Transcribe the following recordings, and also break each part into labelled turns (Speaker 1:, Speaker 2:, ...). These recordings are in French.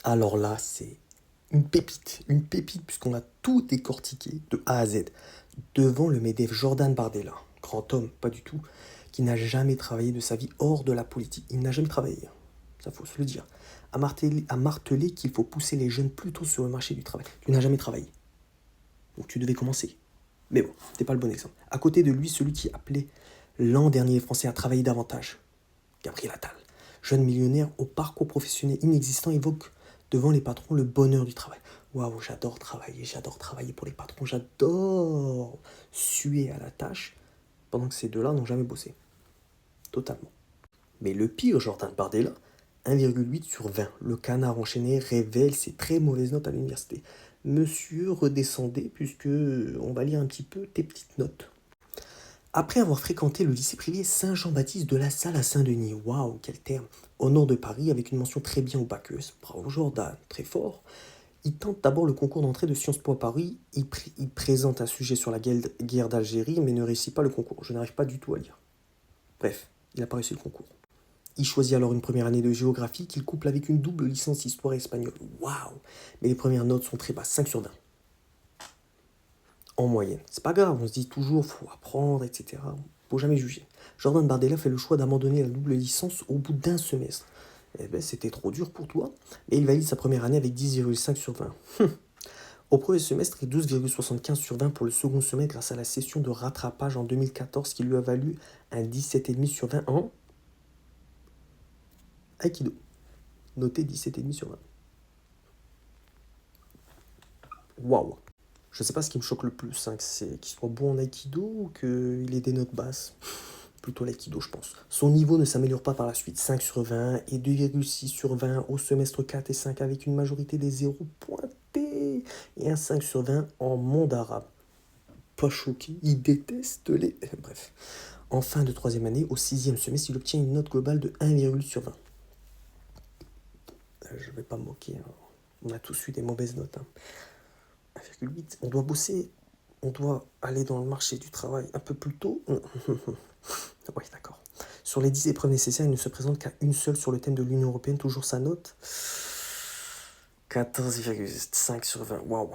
Speaker 1: Alors là, c'est une pépite, puisqu'on a tout décortiqué de A à Z, devant le MEDEF Jordan Bardella, grand homme, pas du tout, qui n'a jamais travaillé de sa vie hors de la politique. Il n'a jamais travaillé, hein. Ça faut se le dire. À marteler qu'il faut pousser les jeunes plutôt sur le marché du travail. Tu n'as jamais travaillé, donc tu devais commencer. Mais bon, t'es pas le bon exemple. À côté de lui, celui qui appelait l'an dernier les Français à travailler davantage, Gabriel Attal, jeune millionnaire au parcours professionnel inexistant, évoque devant les patrons le bonheur du travail. Waouh, j'adore travailler pour les patrons, j'adore suer à la tâche, pendant que ces deux-là n'ont jamais bossé. Totalement. Mais le pire, Jordan Bardella, 1,8 sur 20. Le canard enchaîné révèle ses très mauvaises notes à l'université. Monsieur, redescendez, puisque on va lire un petit peu tes petites notes. Après avoir fréquenté le lycée privé Saint-Jean-Baptiste de la Salle à Saint-Denis, waouh, quel terme, au nord de Paris, avec une mention très bien au bac ES, bravo Jordan, très fort. Il tente d'abord le concours d'entrée de Sciences Po à Paris, il présente un sujet sur la guerre d'Algérie, mais ne réussit pas le concours, je n'arrive pas du tout à lire. Bref, il n'a pas réussi le concours. Il choisit alors une première année de géographie qu'il couple avec une double licence histoire et espagnol. Waouh. Mais les premières notes sont très basses, 5 sur 20. En moyenne. C'est pas grave, on se dit toujours, faut apprendre, etc. Faut jamais juger. Jordan Bardella fait le choix d'abandonner la double licence au bout d'un semestre. Eh ben, c'était trop dur pour toi. Mais il valide sa première année avec 10,5 sur 20. Au premier semestre, et 12,75 sur 20 pour le second semestre grâce à la session de rattrapage en 2014 qui lui a valu un 17,5 sur 20 en Aikido. Noté 17,5 sur 20. Waouh. Je sais pas ce qui me choque le plus, hein, que c'est qu'il soit bon en Aikido ou qu'il ait des notes basses. Plutôt l'Aikido, je pense. Son niveau ne s'améliore pas par la suite. 5 sur 20 et 2,6 sur 20 au semestre 4 et 5 avec une majorité des zéros pointés. Et un 5 sur 20 en monde arabe. Pas choqué, il déteste les... Bref. En fin de troisième année, au sixième semestre, il obtient une note globale de 1,8 sur 20. Je vais pas me moquer, hein. On a tous eu des mauvaises notes, hein. 1,8. On doit bosser, on doit aller dans le marché du travail un peu plus tôt. Oui, d'accord. Sur les 10 épreuves nécessaires, il ne se présente qu'à une seule sur le thème de l'Union Européenne, toujours sa note. 14,5 sur 20. Waouh.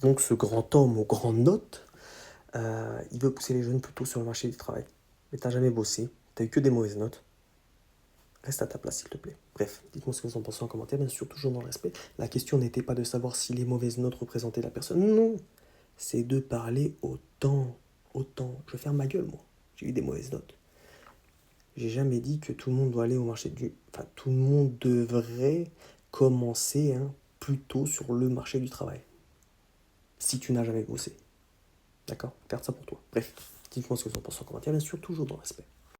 Speaker 1: Donc ce grand homme aux grandes notes, il veut pousser les jeunes plutôt sur le marché du travail. Mais t'as jamais bossé, t'as eu que des mauvaises notes. Reste à ta place, s'il te plaît. Bref, dites-moi ce que vous en pensez en commentaire, bien sûr, toujours dans le respect. La question n'était pas de savoir si les mauvaises notes représentaient la personne. Non, c'est de parler autant. Autant. Je vais faire ma gueule, moi. J'ai eu des mauvaises notes. J'ai jamais dit que tout le monde doit aller au marché du... Enfin, tout le monde devrait commencer, hein, plutôt sur le marché du travail. Si tu n'as jamais bossé. D'accord? Garde ça pour toi. Bref, dites-moi ce que vous en pensez en commentaire, bien sûr, toujours dans le respect.